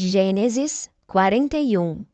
Gênesis 41.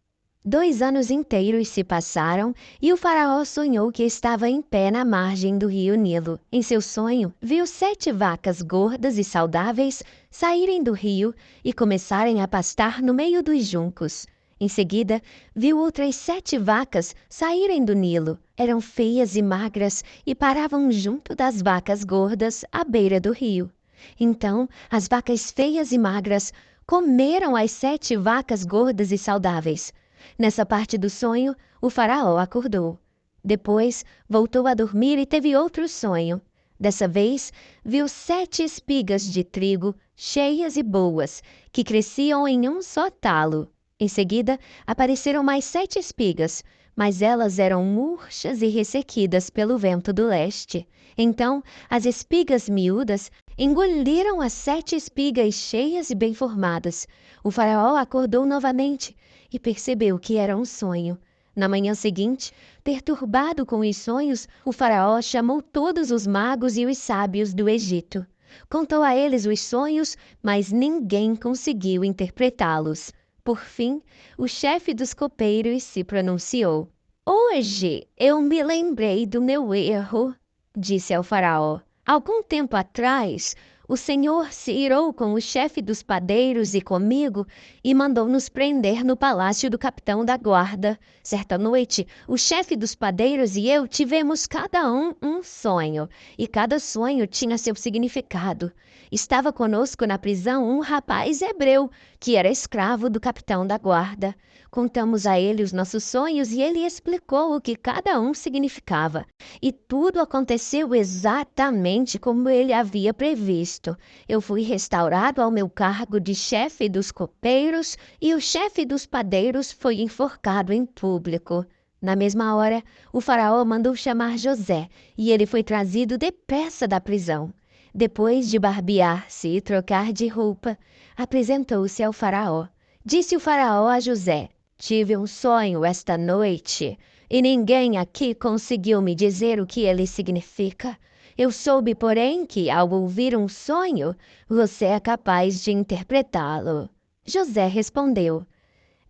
2 anos inteiros se passaram e o faraó sonhou que estava em pé na margem do rio Nilo. Em seu sonho, viu 7 vacas gordas e saudáveis saírem do rio e começarem a pastar no meio dos juncos. Em seguida, viu outras 7 vacas saírem do Nilo. Eram feias e magras e paravam junto das vacas gordas à beira do rio. Então, as vacas feias e magras comeram as 7 vacas gordas e saudáveis. Nessa parte do sonho, o faraó acordou. Depois, voltou a dormir e teve outro sonho. Dessa vez, viu 7 espigas de trigo cheias e boas, que cresciam em um só talo. Em seguida, apareceram mais 7 espigas, mas elas eram murchas e ressequidas pelo vento do leste. Então, as espigas miúdas engoliram as 7 espigas cheias e bem formadas. O faraó acordou novamente e percebeu que era um sonho. Na manhã seguinte, perturbado com os sonhos, o faraó chamou todos os magos e os sábios do Egito. Contou a eles os sonhos, mas ninguém conseguiu interpretá-los. Por fim, o chefe dos copeiros se pronunciou. Hoje eu me lembrei do meu erro, disse ao faraó. Algum tempo atrás, o Senhor se irou com o chefe dos padeiros e comigo e mandou nos prender no palácio do capitão da guarda. Certa noite, o chefe dos padeiros e eu tivemos cada um sonho, e cada sonho tinha seu significado. Estava conosco na prisão um rapaz hebreu, que era escravo do capitão da guarda. Contamos a ele os nossos sonhos e ele explicou o que cada um significava. E tudo aconteceu exatamente como ele havia previsto. Eu fui restaurado ao meu cargo de chefe dos copeiros e o chefe dos padeiros foi enforcado em público. Na mesma hora, o faraó mandou chamar José e ele foi trazido depressa da prisão. Depois de barbear-se e trocar de roupa, apresentou-se ao faraó. Disse o faraó a José: Tive um sonho esta noite e ninguém aqui conseguiu me dizer o que ele significa. Eu soube, porém, que ao ouvir um sonho, você é capaz de interpretá-lo. José respondeu: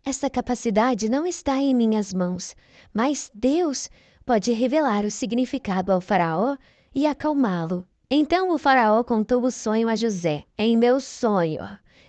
Essa capacidade não está em minhas mãos, mas Deus pode revelar o significado ao faraó e acalmá-lo. Então o faraó contou o sonho a José. Em meu sonho,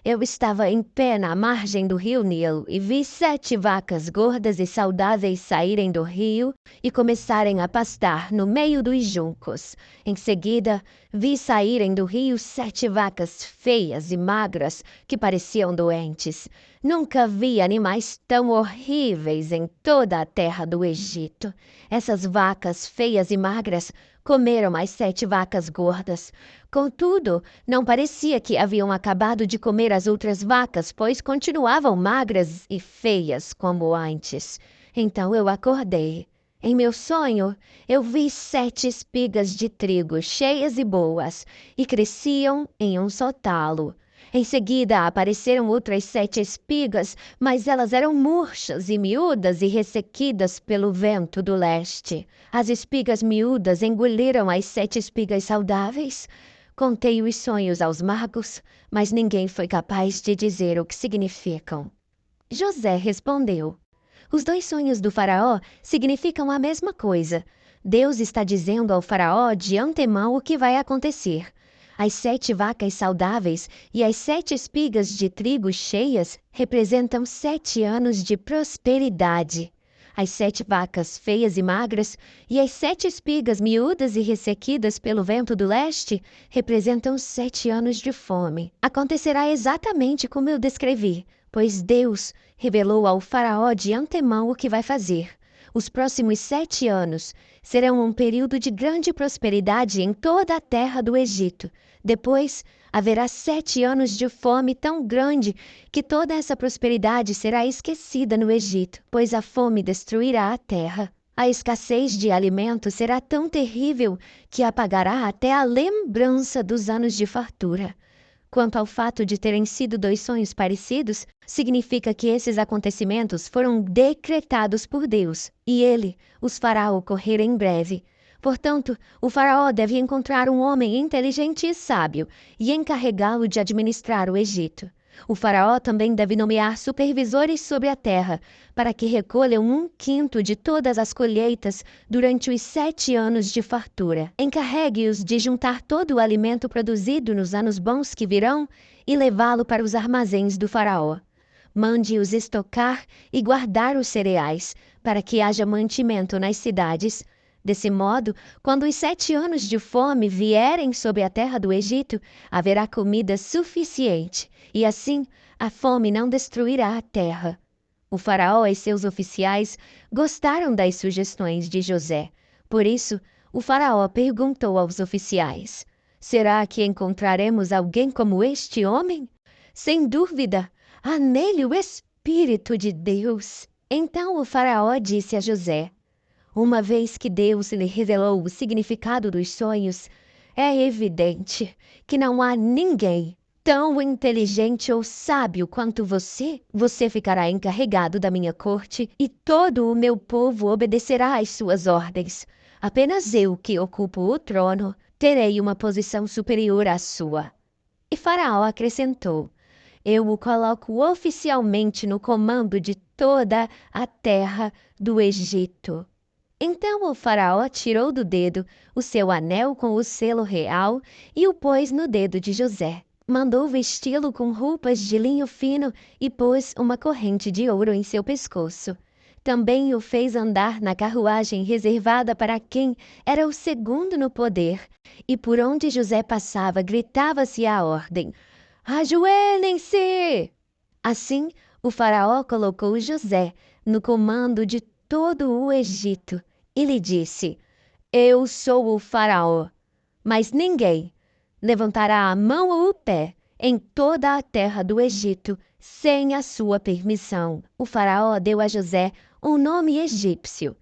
eu estava em pé na margem do rio Nilo e vi 7 vacas gordas e saudáveis saírem do rio e começarem a pastar no meio dos juncos. Em seguida, vi saírem do rio 7 vacas feias e magras que pareciam doentes. Nunca vi animais tão horríveis em toda a terra do Egito. Essas vacas feias e magras comeram as 7 vacas gordas. Contudo, não parecia que haviam acabado de comer as outras vacas, pois continuavam magras e feias como antes. Então eu acordei. Em meu sonho, eu vi 7 espigas de trigo cheias e boas, e cresciam em um só talo. Em seguida, apareceram outras 7 espigas, mas elas eram murchas e miúdas e ressequidas pelo vento do leste. As espigas miúdas engoliram as 7 espigas saudáveis. Contei os sonhos aos magos, mas ninguém foi capaz de dizer o que significam. José respondeu: Os 2 sonhos do faraó significam a mesma coisa. Deus está dizendo ao faraó de antemão o que vai acontecer. As 7 vacas saudáveis e as 7 espigas de trigo cheias representam 7 anos de prosperidade. As 7 vacas feias e magras e as 7 espigas miúdas e ressequidas pelo vento do leste representam 7 anos de fome. Acontecerá exatamente como eu descrevi, pois Deus revelou ao faraó de antemão o que vai fazer. Os próximos 7 anos serão um período de grande prosperidade em toda a terra do Egito. Depois, haverá 7 anos de fome tão grande que toda essa prosperidade será esquecida no Egito, pois a fome destruirá a terra. A escassez de alimento será tão terrível que apagará até a lembrança dos anos de fartura. Quanto ao fato de terem sido 2 sonhos parecidos, significa que esses acontecimentos foram decretados por Deus, e ele os fará ocorrer em breve. Portanto, o faraó deve encontrar um homem inteligente e sábio e encarregá-lo de administrar o Egito. O faraó também deve nomear supervisores sobre a terra, para que recolham 1/5 de todas as colheitas durante os 7 anos de fartura. Encarregue-os de juntar todo o alimento produzido nos anos bons que virão e levá-lo para os armazéns do faraó. Mande-os estocar e guardar os cereais, para que haja mantimento nas cidades. Desse modo, quando os 7 anos de fome vierem sobre a terra do Egito, haverá comida suficiente, e assim a fome não destruirá a terra. O faraó e seus oficiais gostaram das sugestões de José. Por isso, o faraó perguntou aos oficiais: será que encontraremos alguém como este homem? Sem dúvida, há nele o Espírito de Deus. Então o faraó disse a José: uma vez que Deus lhe revelou o significado dos sonhos, é evidente que não há ninguém tão inteligente ou sábio quanto você. Você ficará encarregado da minha corte e todo o meu povo obedecerá às suas ordens. Apenas eu, que ocupo o trono, terei uma posição superior à sua. E Faraó acrescentou: eu o coloco oficialmente no comando de toda a terra do Egito. Então o faraó tirou do dedo o seu anel com o selo real e o pôs no dedo de José. Mandou vesti-lo com roupas de linho fino e pôs uma corrente de ouro em seu pescoço. Também o fez andar na carruagem reservada para quem era o segundo no poder, e por onde José passava gritava-se a ordem: ajoelhem-se! Assim, o faraó colocou José no comando de todo o Egito e lhe disse: eu sou o faraó, mas ninguém levantará a mão ou o pé em toda a terra do Egito sem a sua permissão. O faraó deu a José um nome egípcio,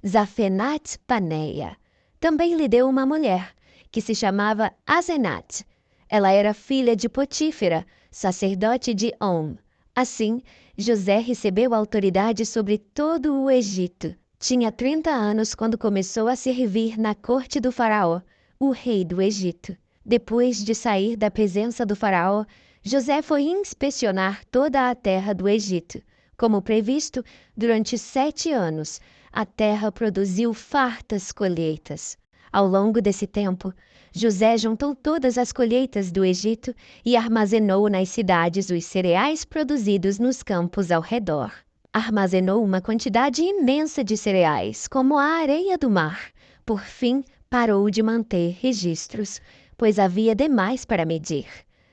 Zafenat-Paneia. Também lhe deu uma mulher, que se chamava Asenat. Ela era filha de Potífera, sacerdote de On. Assim, José recebeu autoridade sobre todo o Egito. Tinha 30 anos quando começou a servir na corte do faraó, o rei do Egito. Depois de sair da presença do faraó, José foi inspecionar toda a terra do Egito. Como previsto, durante 7 anos, a terra produziu fartas colheitas. Ao longo desse tempo, José juntou todas as colheitas do Egito e armazenou nas cidades os cereais produzidos nos campos ao redor. Armazenou uma quantidade imensa de cereais, como a areia do mar. Por fim, parou de manter registros, pois havia demais para medir.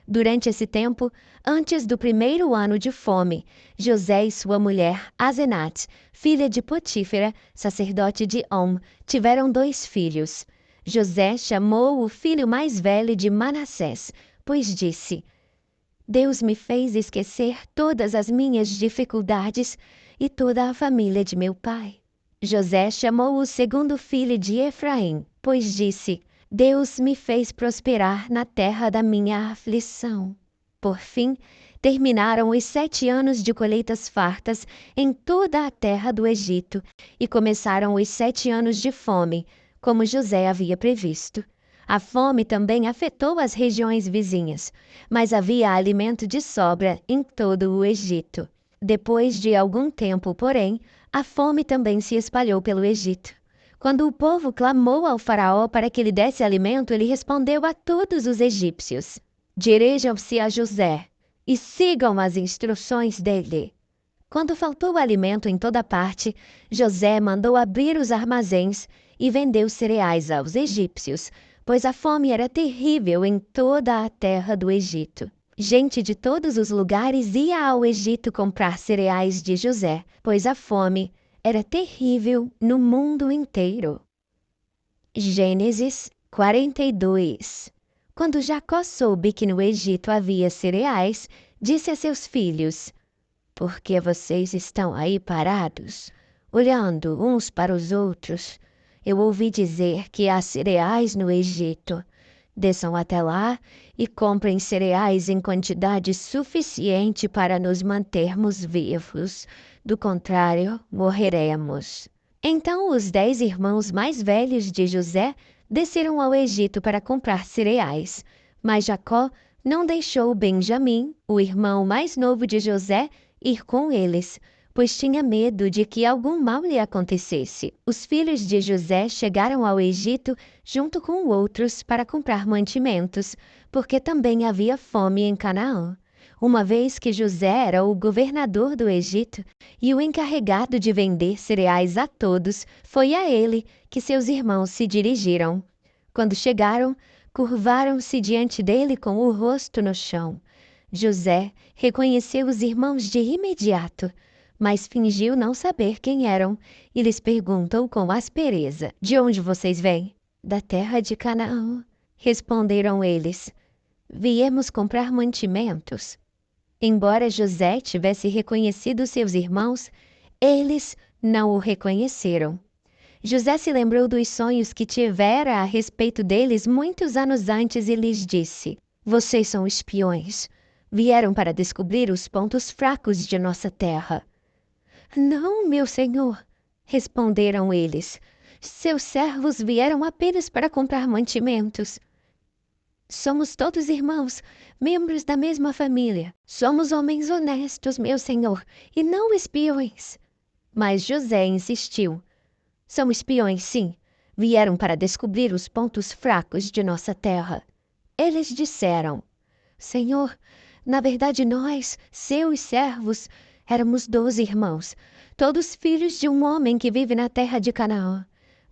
Durante esse tempo, antes do primeiro ano de fome, José e sua mulher, Asenat, filha de Potífera, sacerdote de On, tiveram 2 filhos. José chamou o filho mais velho de Manassés, pois disse: Deus me fez esquecer todas as minhas dificuldades e toda a família de meu pai. José chamou o segundo filho de Efraim, pois disse: Deus me fez prosperar na terra da minha aflição. Por fim, terminaram os 7 anos de colheitas fartas em toda a terra do Egito e começaram os 7 anos de fome, como José havia previsto. A fome também afetou as regiões vizinhas, mas havia alimento de sobra em todo o Egito. Depois de algum tempo, porém, a fome também se espalhou pelo Egito. Quando o povo clamou ao faraó para que lhe desse alimento, ele respondeu a todos os egípcios: dirijam-se a José e sigam as instruções dele. Quando faltou alimento em toda parte, José mandou abrir os armazéns e vendeu cereais aos egípcios, pois a fome era terrível em toda a terra do Egito. Gente de todos os lugares ia ao Egito comprar cereais de José, pois a fome era terrível no mundo inteiro. Gênesis 42. Quando Jacó soube que no Egito havia cereais, disse a seus filhos: por que vocês estão aí parados, olhando uns para os outros? Eu ouvi dizer que há cereais no Egito. Desçam até lá e comprem cereais em quantidade suficiente para nos mantermos vivos. Do contrário, morreremos. Então os 10 irmãos mais velhos de José desceram ao Egito para comprar cereais. Mas Jacó não deixou Benjamim, o irmão mais novo de José, ir com eles, pois tinha medo de que algum mal lhe acontecesse. Os filhos de José chegaram ao Egito junto com outros para comprar mantimentos, porque também havia fome em Canaã. Uma vez que José era o governador do Egito e o encarregado de vender cereais a todos, foi a ele que seus irmãos se dirigiram. Quando chegaram, curvaram-se diante dele com o rosto no chão. José reconheceu os irmãos de imediato, mas fingiu não saber quem eram e lhes perguntou com aspereza: De onde vocês vêm? Da terra de Canaã, responderam eles. Viemos comprar mantimentos. Embora José tivesse reconhecido seus irmãos, eles não o reconheceram. José se lembrou dos sonhos que tivera a respeito deles muitos anos antes e lhes disse: Vocês são espiões. Vieram para descobrir os pontos fracos de nossa terra. Não, meu senhor, responderam eles. Seus servos vieram apenas para comprar mantimentos. Somos todos irmãos, membros da mesma família. Somos homens honestos, meu senhor, e não espiões. Mas José insistiu. São espiões, sim. Vieram para descobrir os pontos fracos de nossa terra. Eles disseram: Senhor, na verdade nós, seus servos, éramos 12 irmãos, todos filhos de um homem que vive na terra de Canaã.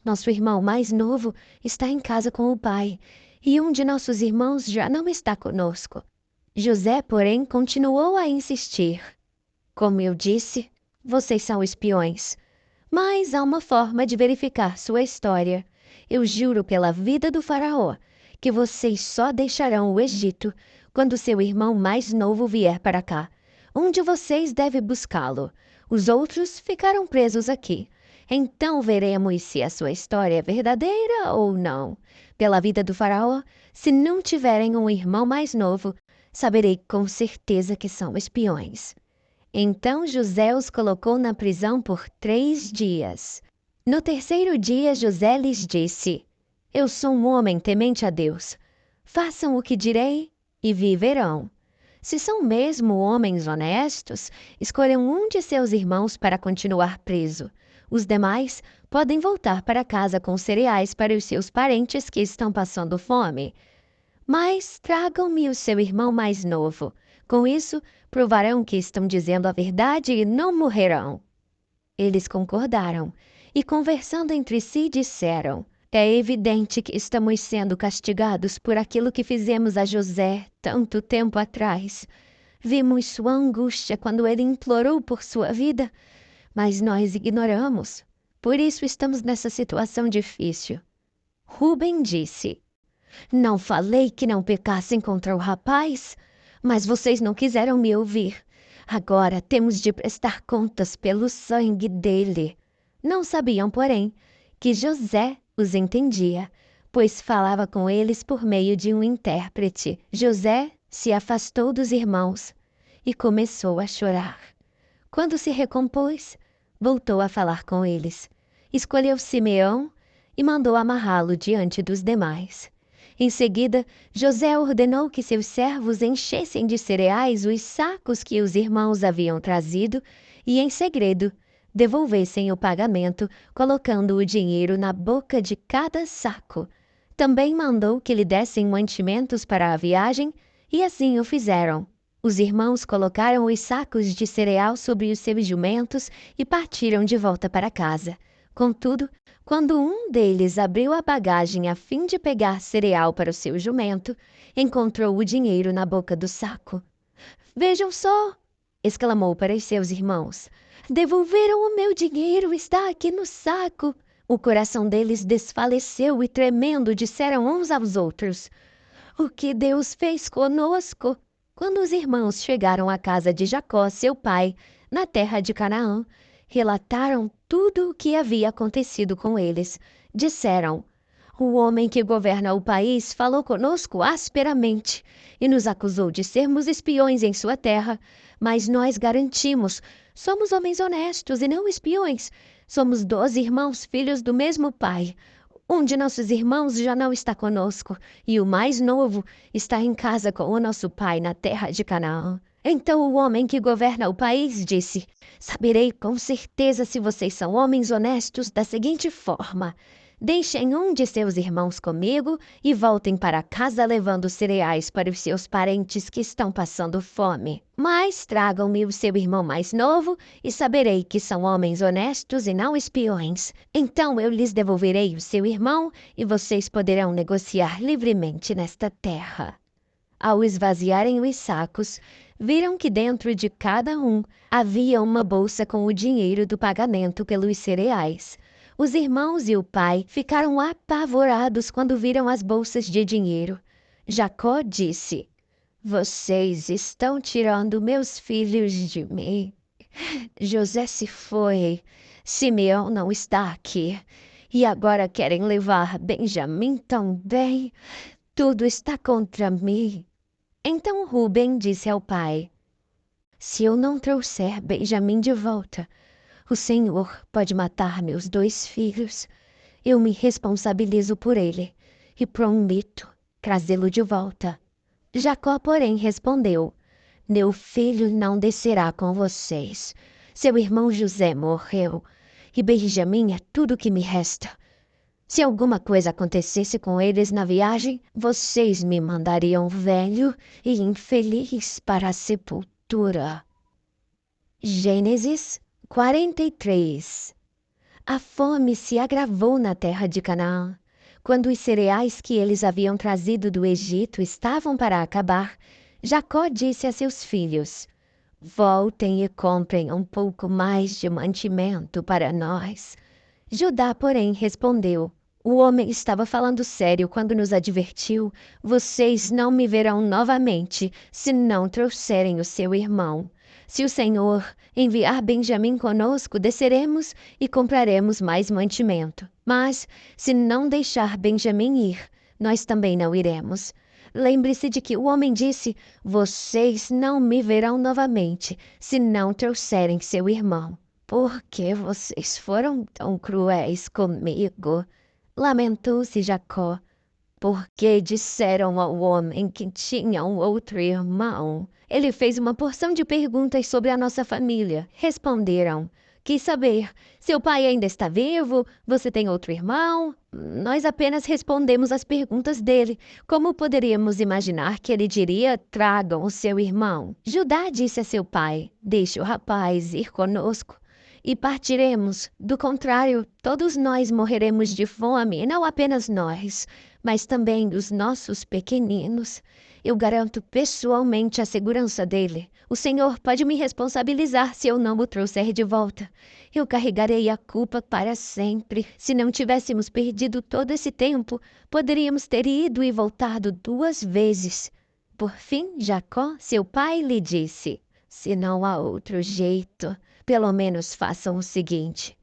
Nosso irmão mais novo está em casa com o pai, e um de nossos irmãos já não está conosco. José, porém, continuou a insistir. Como eu disse, vocês são espiões. Mas há uma forma de verificar sua história. Eu juro pela vida do faraó que vocês só deixarão o Egito quando seu irmão mais novo vier para cá. Um de vocês deve buscá-lo. Os outros ficaram presos aqui. Então veremos se a sua história é verdadeira ou não. Pela vida do faraó, se não tiverem um irmão mais novo, saberei com certeza que são espiões. Então José os colocou na prisão por 3 dias. No terceiro dia, José lhes disse: Eu sou um homem temente a Deus. Façam o que direi e viverão. Se são mesmo homens honestos, escolham um de seus irmãos para continuar preso. Os demais podem voltar para casa com cereais para os seus parentes que estão passando fome. Mas tragam-me o seu irmão mais novo. Com isso, provarão que estão dizendo a verdade e não morrerão. Eles concordaram e, conversando entre si, disseram: É evidente que estamos sendo castigados por aquilo que fizemos a José tanto tempo atrás. Vimos sua angústia quando ele implorou por sua vida, mas nós ignoramos. Por isso estamos nessa situação difícil. Rúben disse: Não falei que não pecassem contra o rapaz? Mas vocês não quiseram me ouvir. Agora temos de prestar contas pelo sangue dele. Não sabiam, porém, que José os entendia, pois falava com eles por meio de um intérprete. José se afastou dos irmãos e começou a chorar. Quando se recompôs, voltou a falar com eles. Escolheu Simeão e mandou amarrá-lo diante dos demais. Em seguida, José ordenou que seus servos enchessem de cereais os sacos que os irmãos haviam trazido e, em segredo, devolvessem o pagamento, colocando o dinheiro na boca de cada saco. Também mandou que lhe dessem mantimentos para a viagem e assim o fizeram. Os irmãos colocaram os sacos de cereal sobre os seus jumentos e partiram de volta para casa. Contudo, quando um deles abriu a bagagem a fim de pegar cereal para o seu jumento, encontrou o dinheiro na boca do saco. Vejam só! Exclamou para os seus irmãos. Devolveram o meu dinheiro, está aqui no saco. O coração deles desfaleceu e, tremendo, disseram uns aos outros: O que Deus fez conosco? Quando os irmãos chegaram à casa de Jacó, seu pai, na terra de Canaã, relataram tudo o que havia acontecido com eles. Disseram: O homem que governa o país falou conosco asperamente e nos acusou de sermos espiões em sua terra, mas nós garantimos: somos homens honestos e não espiões. Somos 12 irmãos, filhos do mesmo pai. Um de nossos irmãos já não está conosco, e o mais novo está em casa com o nosso pai na terra de Canaã. Então o homem que governa o país disse: Saberei com certeza se vocês são homens honestos da seguinte forma: deixem um de seus irmãos comigo e voltem para casa levando cereais para os seus parentes que estão passando fome. Mas tragam-me o seu irmão mais novo e saberei que são homens honestos e não espiões. Então eu lhes devolverei o seu irmão e vocês poderão negociar livremente nesta terra. Ao esvaziarem os sacos, viram que dentro de cada um havia uma bolsa com o dinheiro do pagamento pelos cereais. Os irmãos e o pai ficaram apavorados quando viram as bolsas de dinheiro. Jacó disse: Vocês estão tirando meus filhos de mim. José se foi, Simeão não está aqui, e agora querem levar Benjamim também. Tudo está contra mim. Então Rúben disse ao pai: Se eu não trouxer Benjamim de volta, o Senhor pode matar meus 2 filhos. Eu me responsabilizo por ele e prometo trazê-lo de volta. Jacó, porém, respondeu: Meu filho não descerá com vocês. Seu irmão José morreu e Benjamim é tudo que me resta. Se alguma coisa acontecesse com eles na viagem, vocês me mandariam velho e infeliz para a sepultura. Gênesis 43. A fome se agravou na terra de Canaã. Quando os cereais que eles haviam trazido do Egito estavam para acabar, Jacó disse a seus filhos: Voltem e comprem um pouco mais de mantimento para nós. Judá, porém, respondeu: O homem estava falando sério quando nos advertiu: Vocês não me verão novamente se não trouxerem o seu irmão. Se o Senhor enviar Benjamim conosco, desceremos e compraremos mais mantimento. Mas, se não deixar Benjamim ir, nós também não iremos. Lembre-se de que o homem disse: Vocês não me verão novamente se não trouxerem seu irmão. Por que vocês foram tão cruéis comigo? Lamentou-se Jacó. Porque disseram ao homem que tinha um outro irmão. Ele fez uma porção de perguntas sobre a nossa família. Responderam: Quis saber, seu pai ainda está vivo? Você tem outro irmão? Nós apenas respondemos às perguntas dele. Como poderíamos imaginar que ele diria: Tragam o seu irmão? Judá disse a seu pai: Deixe o rapaz ir conosco e partiremos. Do contrário, todos nós morreremos de fome, e não apenas nós, mas também os nossos pequeninos. Eu garanto pessoalmente a segurança dele. O Senhor pode me responsabilizar se eu não o trouxer de volta. Eu carregarei a culpa para sempre. Se não tivéssemos perdido todo esse tempo, poderíamos ter ido e voltado 2 vezes. Por fim, Jacó, seu pai, lhe disse: Se não há outro jeito, pelo menos façam o seguinte: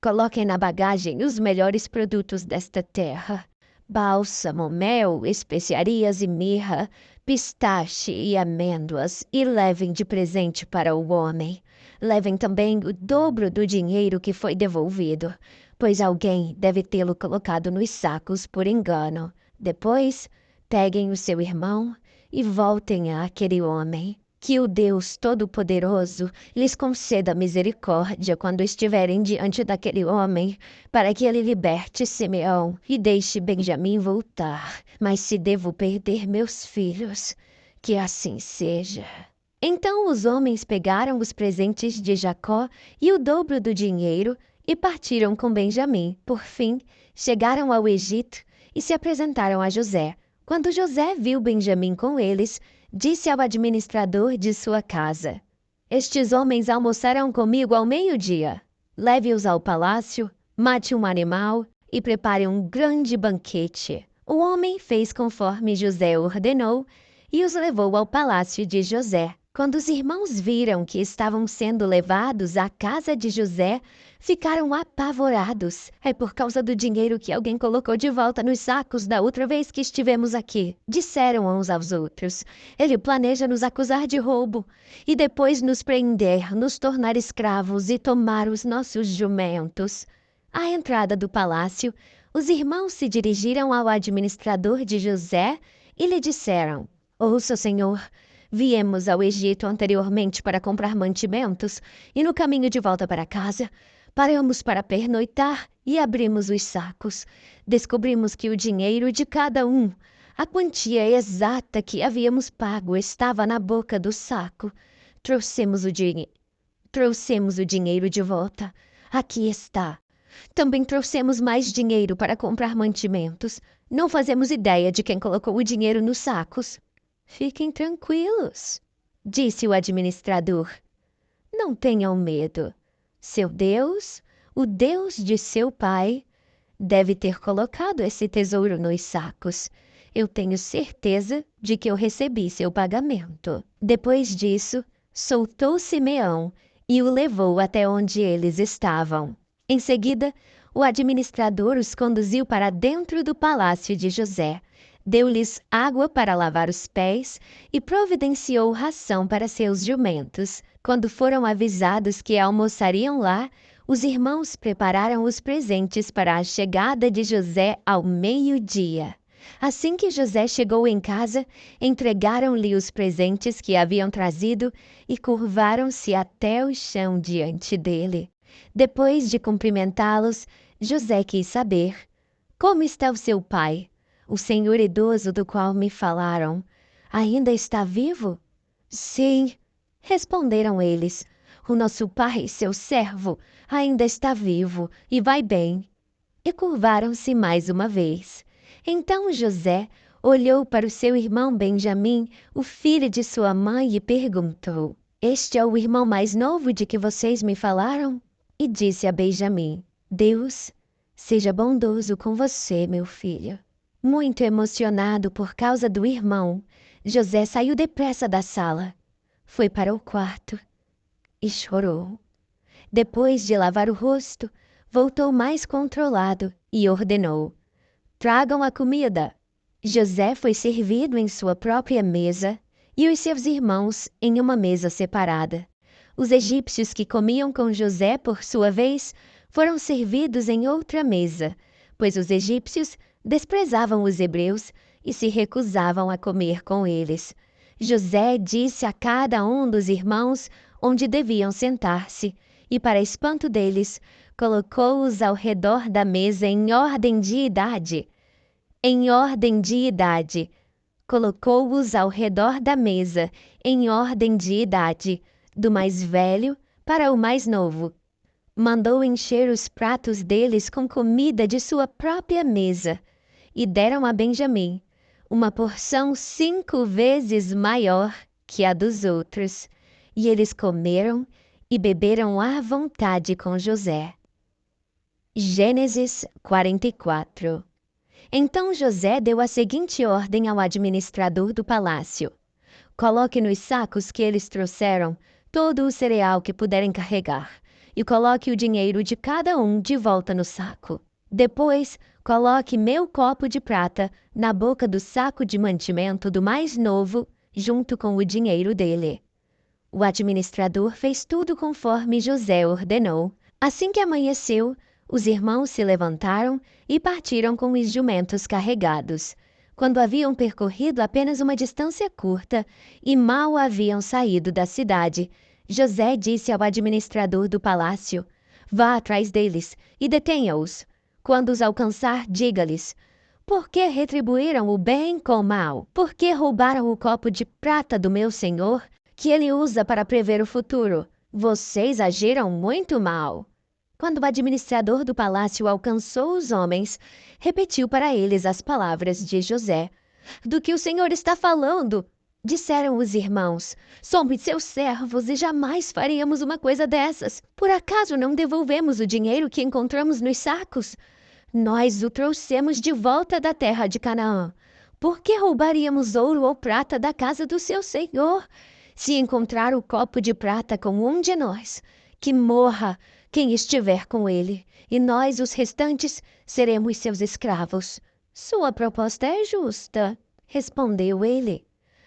coloquem na bagagem os melhores produtos desta terra: bálsamo, mel, especiarias e mirra, pistache e amêndoas, e levem de presente para o homem. Levem também o dobro do dinheiro que foi devolvido, pois alguém deve tê-lo colocado nos sacos por engano. Depois, peguem o seu irmão e voltem àquele homem. Que o Deus Todo-Poderoso lhes conceda misericórdia quando estiverem diante daquele homem, para que ele liberte Simeão e deixe Benjamim voltar. Mas se devo perder meus filhos, que assim seja. Então os homens pegaram os presentes de Jacó e o dobro do dinheiro e partiram com Benjamim. Por fim, chegaram ao Egito e se apresentaram a José. Quando José viu Benjamim com eles, disse ao administrador de sua casa: Estes homens almoçarão comigo ao meio-dia. Leve-os ao palácio, mate um animal e prepare um grande banquete. O homem fez conforme José ordenou e os levou ao palácio de José. Quando os irmãos viram que estavam sendo levados à casa de José, ficaram apavorados. É por causa do dinheiro que alguém colocou de volta nos sacos da outra vez que estivemos aqui. Disseram uns aos outros: Ele planeja nos acusar de roubo e depois nos prender, nos tornar escravos e tomar os nossos jumentos. À entrada do palácio, Os irmãos se dirigiram ao administrador de José e lhe disseram: Ouça, senhor, viemos ao Egito anteriormente para comprar mantimentos e no caminho de volta para casa, paramos para pernoitar e abrimos os sacos. Descobrimos que o dinheiro de cada um, a quantia exata que havíamos pago, estava na boca do saco. Trouxemos o dinheiro de volta. Aqui está. Também trouxemos mais dinheiro para comprar mantimentos. Não fazemos ideia de quem colocou o dinheiro nos sacos. Fiquem tranquilos, disse o administrador. Não tenham medo. Seu Deus, o Deus de seu pai, deve ter colocado esse tesouro nos sacos. Eu tenho certeza de que eu recebi seu pagamento. Depois disso, soltou Simeão e o levou até onde eles estavam. Em seguida, o administrador os conduziu para dentro do palácio de José, deu-lhes água para lavar os pés e providenciou ração para seus jumentos. Quando foram avisados que almoçariam lá, os irmãos prepararam os presentes para a chegada de José ao meio-dia. Assim que José chegou em casa, entregaram-lhe os presentes que haviam trazido e curvaram-se até o chão diante dele. Depois de cumprimentá-los, José quis saber: Como está o seu pai? O senhor idoso do qual me falaram, ainda está vivo? Sim, responderam eles. O nosso pai, seu servo, ainda está vivo e vai bem. E curvaram-se mais uma vez. Então José olhou para o seu irmão Benjamim, o filho de sua mãe, e perguntou: Este é o irmão mais novo de que vocês me falaram? E disse a Benjamim: Deus seja bondoso com você, meu filho. Muito emocionado por causa do irmão, José saiu depressa da sala, foi para o quarto e chorou. Depois de lavar o rosto, voltou mais controlado e ordenou: Tragam a comida. José foi servido em sua própria mesa e os seus irmãos em uma mesa separada. Os egípcios que comiam com José, por sua vez, foram servidos em outra mesa, pois os egípcios desprezavam os hebreus e se recusavam a comer com eles. José disse a cada um dos irmãos onde deviam sentar-se, e, para espanto deles, colocou-os ao redor da mesa em ordem de idade. Colocou-os ao redor da mesa, em ordem de idade, do mais velho para o mais novo. Mandou encher os pratos deles com comida de sua própria mesa, e deram a Benjamim uma porção 5 vezes maior que a dos outros. E eles comeram e beberam à vontade com José. Gênesis 44. Então José deu a seguinte ordem ao administrador do palácio: Coloque nos sacos que eles trouxeram todo o cereal que puderem carregar, e coloque o dinheiro de cada um de volta no saco. Depois, coloque meu copo de prata na boca do saco de mantimento do mais novo, junto com o dinheiro dele. O administrador fez tudo conforme José ordenou. Assim que amanheceu, os irmãos se levantaram e partiram com os jumentos carregados. Quando haviam percorrido apenas uma distância curta e mal haviam saído da cidade, José disse ao administrador do palácio: Vá atrás deles e detenha-os. Quando os alcançar, diga-lhes: Por que retribuíram o bem com o mal? Por que roubaram o copo de prata do meu senhor, que ele usa para prever o futuro? Vocês agiram muito mal. Quando o administrador do palácio alcançou os homens, repetiu para eles as palavras de José. Do que o senhor está falando? Disseram os irmãos. Somos seus servos e jamais faríamos uma coisa dessas. Por acaso não devolvemos o dinheiro que encontramos nos sacos? Nós o trouxemos de volta da terra de Canaã. Por que roubaríamos ouro ou prata da casa do seu senhor? Se encontrar o copo de prata com um de nós, que morra quem estiver com ele, e nós, os restantes, seremos seus escravos. Sua proposta é justa, respondeu ele.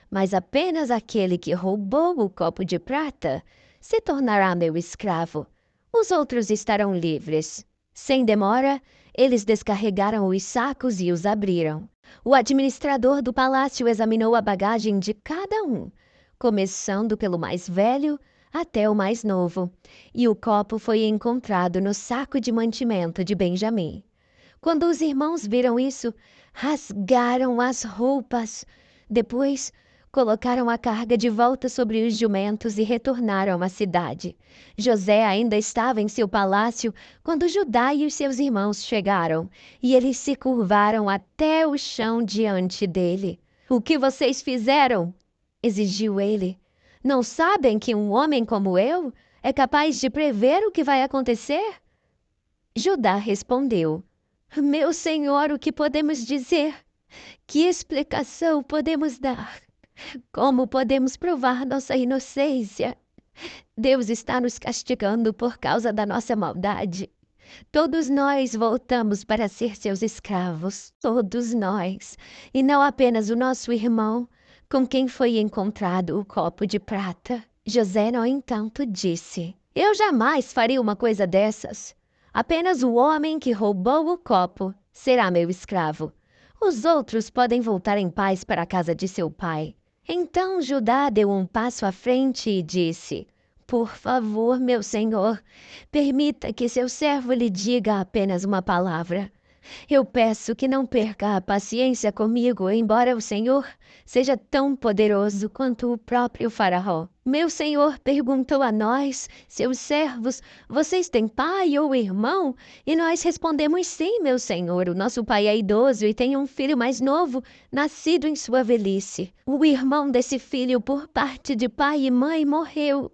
Mas apenas aquele que roubou o copo de prata se tornará meu escravo. Os outros estarão livres. Sem demora, eles descarregaram os sacos e os abriram. O administrador do palácio examinou a bagagem de cada um, começando pelo mais velho até o mais novo, e o copo foi encontrado no saco de mantimento de Benjamim. Quando os irmãos viram isso, rasgaram as roupas. Depois, colocaram a carga de volta sobre os jumentos e retornaram à cidade. José ainda estava em seu palácio quando Judá e os seus irmãos chegaram, e eles se curvaram até o chão diante dele. "O que vocês fizeram?" exigiu ele. "Não sabem que um homem como eu é capaz de prever o que vai acontecer?" Judá respondeu: "Meu senhor, o que podemos dizer? Que explicação podemos dar? Como podemos provar nossa inocência? Deus está nos castigando por causa da nossa maldade. Todos nós voltamos para ser seus escravos, todos nós, e não apenas o nosso irmão, com quem foi encontrado o copo de prata." José, no entanto, disse: "Eu jamais faria uma coisa dessas. Apenas o homem que roubou o copo será meu escravo. Os outros podem voltar em paz para a casa de seu pai." Então Judá deu um passo à frente e disse: "Por favor, meu senhor, permita que seu servo lhe diga apenas uma palavra. Eu peço que não perca a paciência comigo, embora o Senhor seja tão poderoso quanto o próprio Faraó. Meu senhor perguntou a nós, seus servos: 'Vocês têm pai ou irmão?' E nós respondemos: 'Sim, meu senhor. O nosso pai é idoso e tem um filho mais novo, nascido em sua velhice. O irmão desse filho, por parte de pai e mãe, morreu.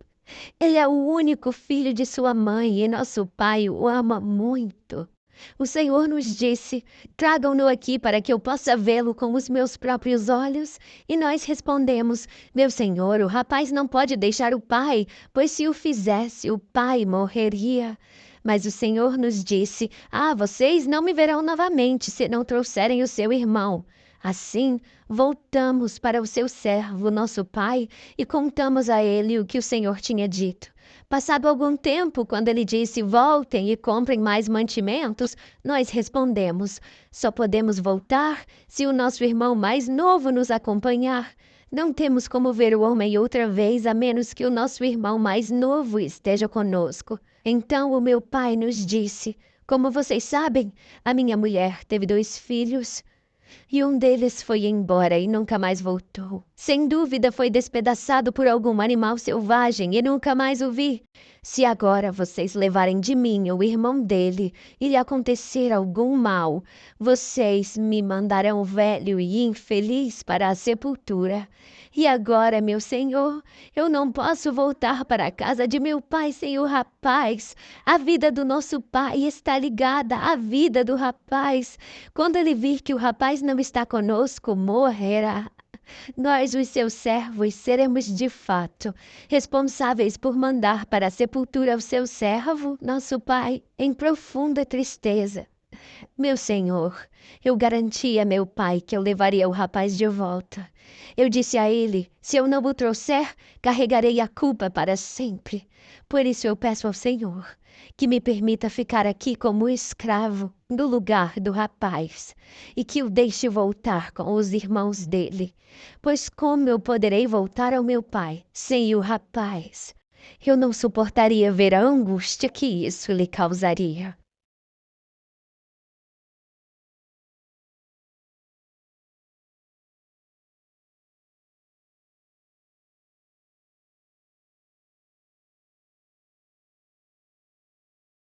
Ele é o único filho de sua mãe e nosso pai o ama muito. O Senhor nos disse: "Tragam-no aqui para que eu possa vê-lo com os meus próprios olhos." E nós respondemos: "Meu senhor, o rapaz não pode deixar o pai, pois se o fizesse, o pai morreria." Mas o Senhor nos disse: "Vocês não me verão novamente se não trouxerem o seu irmão." Assim, voltamos para o seu servo, nosso pai, e contamos a ele o que o Senhor tinha dito. Passado algum tempo, quando ele disse: "Voltem e comprem mais mantimentos", nós respondemos: "Só podemos voltar se o nosso irmão mais novo nos acompanhar. Não temos como ver o homem outra vez, a menos que o nosso irmão mais novo esteja conosco." Então o meu pai nos disse: "Como vocês sabem, a minha mulher teve 2 filhos. E um deles foi embora e nunca mais voltou. Sem dúvida foi despedaçado por algum animal selvagem e nunca mais o vi. Se agora vocês levarem de mim o irmão dele e lhe acontecer algum mal, vocês me mandarão velho e infeliz para a sepultura. E agora, meu senhor, eu não posso voltar para a casa de meu pai sem o rapaz. A vida do nosso pai está ligada à vida do rapaz. Quando ele vir que o rapaz não está conosco, morrerá. Nós, os seus servos, seremos de fato responsáveis por mandar para a sepultura o seu servo, nosso pai, em profunda tristeza. Meu senhor, eu garanti a meu pai que eu levaria o rapaz de volta. Eu disse a ele: se eu não o trouxer, carregarei a culpa para sempre. Por isso eu peço ao Senhor que me permita ficar aqui como escravo no lugar do rapaz e que o deixe voltar com os irmãos dele. Pois como eu poderei voltar ao meu pai sem o rapaz? Eu não suportaria ver a angústia que isso lhe causaria."